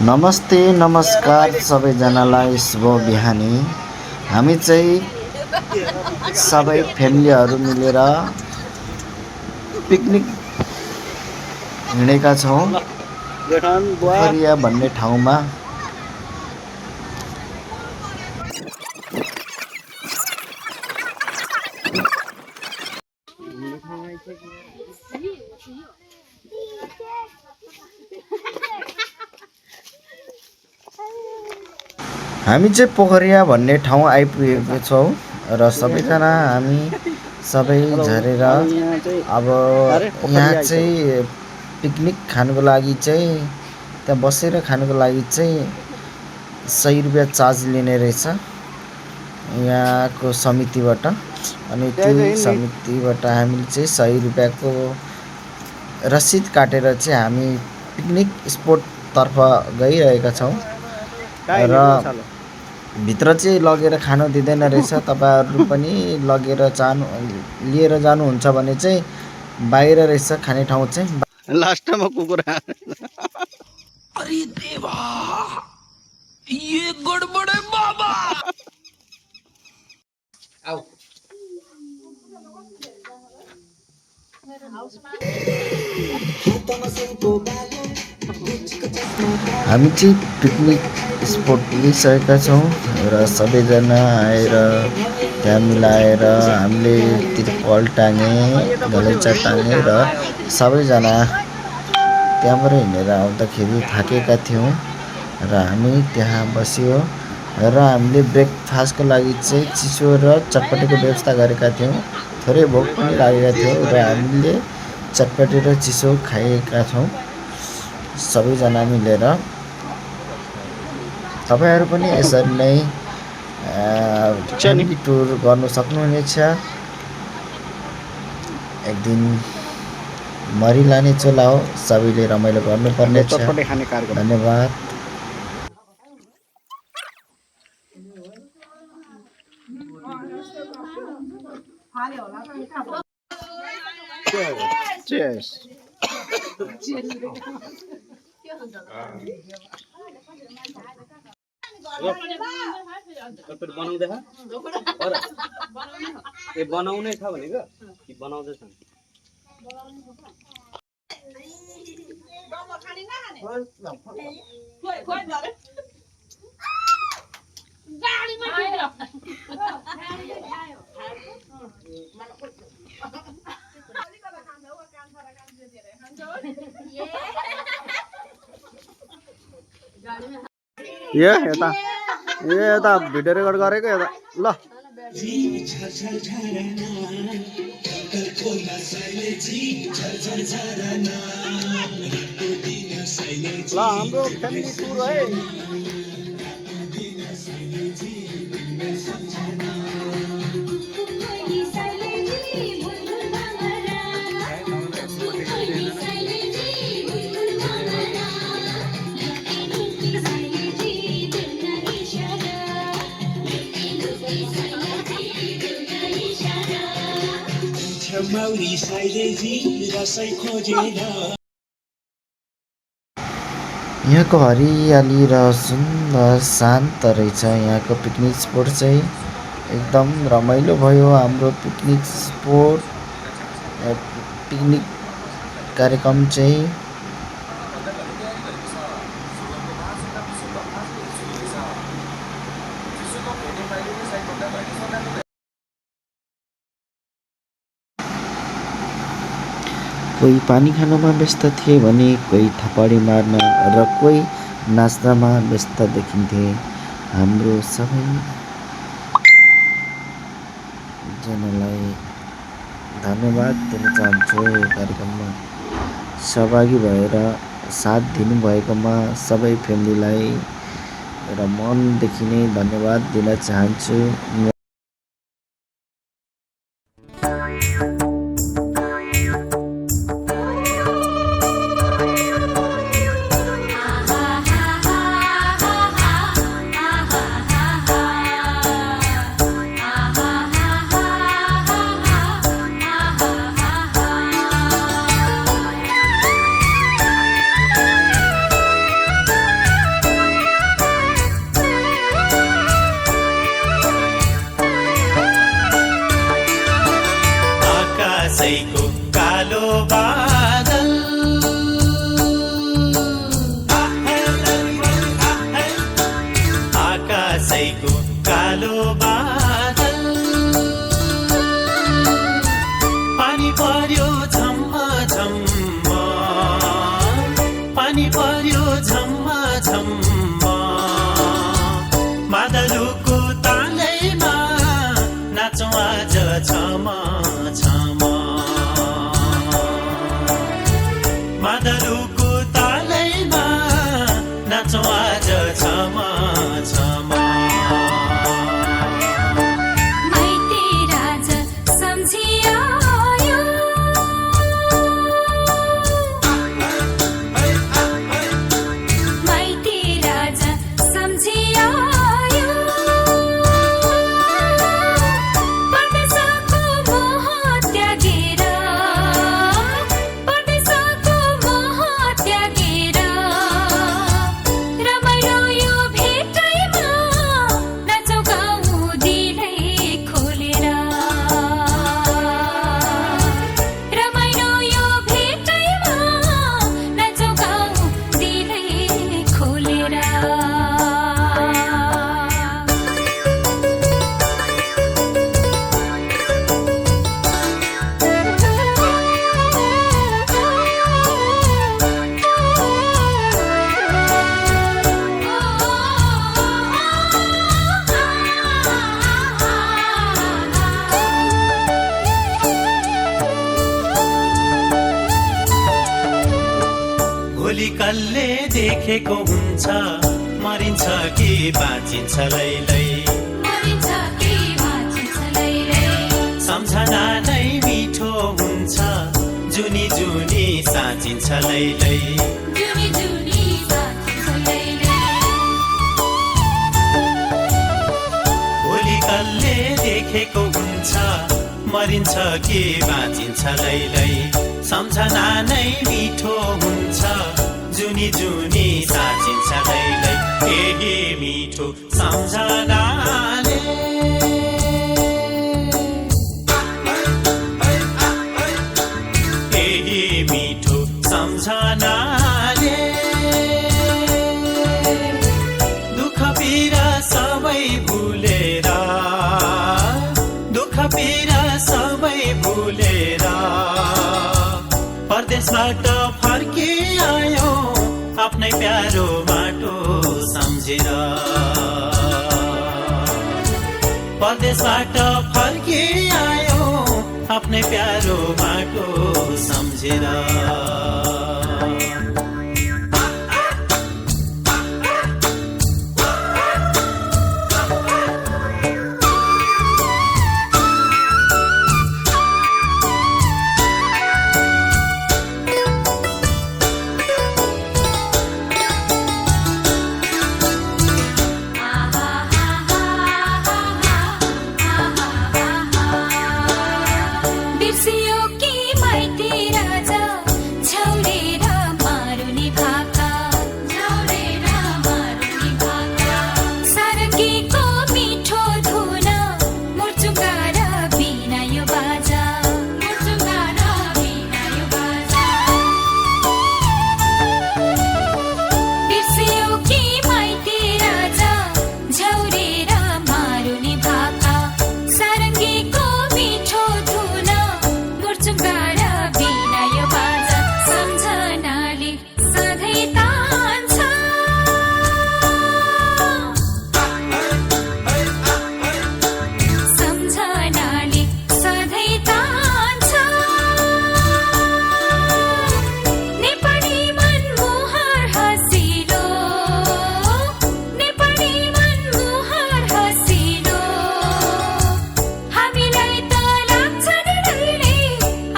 नमस्ते नमस्कार सबैजनालाई शुभ बिहानी। हामी चाहिँ सबै फ्यामिलीहरू मिलेर पिकनिक हिँडेका छौँ पोखरिया भन्ने ठाउँमा। हामी चाहिँ पोखरिया भन्ने ठाउँ आइपुगेको छौँ र सबैजना हामी सबै झरेर अब यहाँ चाहिँ पिकनिक खानुको लागि चाहिँ त्यहाँ बसेर खानुको लागि चाहिँ 100 रुपियाँ चार्ज लिने रहेछ यहाँको समितिबाट। अनि त्यो समितिबाट हामीले चाहिँ 100 रुपियाँको रसिद काटेर चाहिँ हामी पिकनिक स्पोटतर्फ गइरहेका छौँ र भित्र चाहिँ लगेर खानु दिँदैन रहेछ। तपाईहरु पनि लिएर जानुहुन्छ भने चाहिँ बाहिर रहेछ खाने ठाउँ चाहिँ। लास्टमा कुकुरा अरे देवा ये गड़बड़ है बाबा। आओ हामी चाहिँ पिकनिक स्पोट पुगिसकेका छौँ र सबैजना आएर त्यहाँ मिलाएर हामीले तिरपल टाँगे गलैँचा टाँगे र सबैजना त्यहाँबाट हिँडेर आउँदाखेरि थाकेका थियौँ र हामी त्यहाँ बस्यो र हामीले ब्रेकफास्टको लागि चाहिँ चिसो र चटपटीको व्यवस्था गरेका थियौँ। थोरै भोक पनि लागेका थियो र हामीले चटपटी र चिसो खाएका छौँ सबैजना मिलेर। तपाईहरु पनि यसरी नै फ्यामिली टुर गर्नु सक्नुहुनेछ। एक दिन मरि लाने चोला हो, सबैले रमाइलो गर्नुपर्नेछ। धन्यवाद। Cheers. बनाउँदै ए बनाउनै छ भनेको कि बनाउँदै छन् यता भिडियो रेकर्ड गरेको यता ल हाम्रो फ्यामिली टुर है। यहाँको हरियाली र सुन्दर शान्त रहेछ। यहाँको पिकनिक स्पोट चाहिँ एकदम रमाइलो भयो। हाम्रो पिकनिक स्पोट पिकनिक कार्यक्रम चाहिँ कोही पानी खानुमा व्यस्त थिए भने कोही थपडी मार्न र कोही नाच्नमा व्यस्त देखिन्थे। हाम्रो सबैजनालाई धन्यवाद दिन चाहन्छु। यो कार्यक्रममा सहभागी भएर साथ दिनुभएकोमा सबै फ्यामिलीलाई र मनदेखि नै धन्यवाद दिन चाहन्छु। दसैँको कालो बादल पानी पर्यो झम्मा झम्मा पानी पर्यो झम्मा झम्मा मादलुको तालैमा नाचौँ आज छमा छमा मादलुको तालैमा नाचौँ आज छमा छमा माइती राजा सम्झियो माइती राजा सम्झियो परदेशको मोह त्यागेर परदेशको मोह त्यागेर रमाइलो यो भेटैमा नाचौँ गाउँ दिलै खोलेर रमाइलो यो भेटैमा नाचौँ गाउँ दिलै खोलेर भोलि कसले देखेको हुन्छ मरिन्छ कि बाँचिन्छ लैलै मरिन्छ कि बाँचिन्छ लैलै सम्झना नै मिठो हुन्छ जुनी जुनी साँचिन्छ लैलै जुनी जुनी साँचिन्छ लैलै भोलि कसले देखेको हुन्छ मरिन्छ कि बाँचिन्छ लैलै सम्झना नै मिठो हुन्छ जुनी जुनी साँचिन्छ लैलै केही मिठो सम्झनाले केही मिठो सम्झनाले दुःख पीडा सबै भुलेर दुःख पीडा सबै भुलेर परदेशबाट फर्की आयो आफ्नै प्यारो माटो सम्झेर परदेशबाट फर्की आयो आफ्नै प्यारो माटो सम्झेर बिर्सियो कि माइती राजा झौरेर मारुनी भाका झौरेर मारुनी भाका सारङ्गीको मिठो धुन मुर्चुङ्गा र बिना यो बाजा मुर्चुङ्गा र बिना यो बाजा बिर्सियो कि माइती राजा झौरेर मारुनी भाका सारङ्गीको मिठो धुन मुर्चुङ्गा र बिना यो बाजा सम्झनाले सधैँ तान्छ सम्झनाले सधैँ तान्छ नेपाली मन मुहार हँसिलो नेपाली मन मुहार हँसिलो हामीलाई त लाग्छ नि रहिले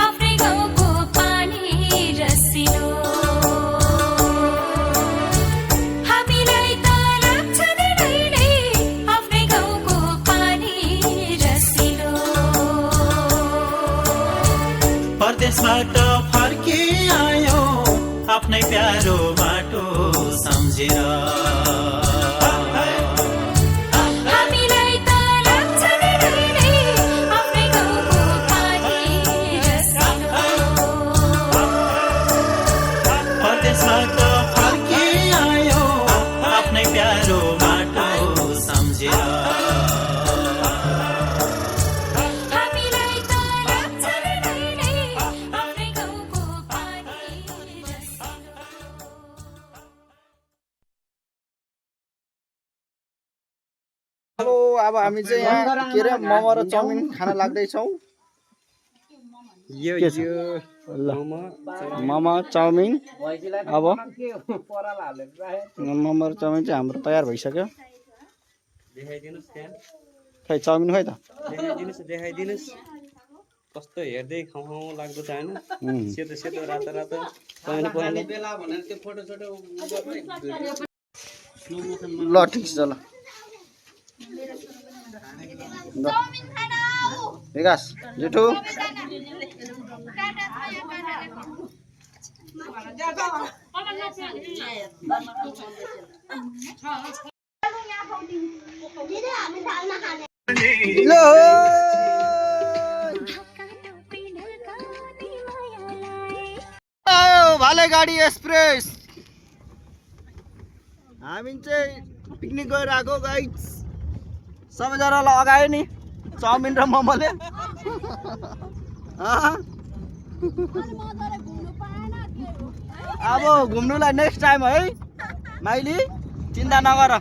आफ्नै गाउँको पानी रसिलो हामीलाई त लाग्छ नि रहिले आफ्नै गाउँको पानी रसिलो परदेशबाट फर्की आयो आफ्नै प्यारो माटो सम्झेर हामीलाई त लाग्छ नि रहिले आफ्नै गाउँको पानी रसिलो परदेशबाट फर्की आयो आफ्नै प्यारो माटो सम्झेर हेलो अब हामी चाहिँ यहाँ के अरे मोमो र चाउमिन खान लाग्दैछौँ मोमो चाउमिन अब मोमो र चाउमिन चाहिँ हाम्रो तयार भइसक्यो खै चाउमिन खै त देखाइदिनुहोस् कस्तो हेर्दै खाउँ खाउँ लाग्दो छ होइन सेतो सेतो रातो रातो ल ठिक छ ल विकास जेठो भाले गाडी एक्सप्रेस हामी चाहिँ पिकनिक गएर आएको गाइस सबैजनालाई अगायो नि चाउमिन र मोमोले अब घुम्नुलाई नेक्स्ट टाइम है माइली चिन्ता नगर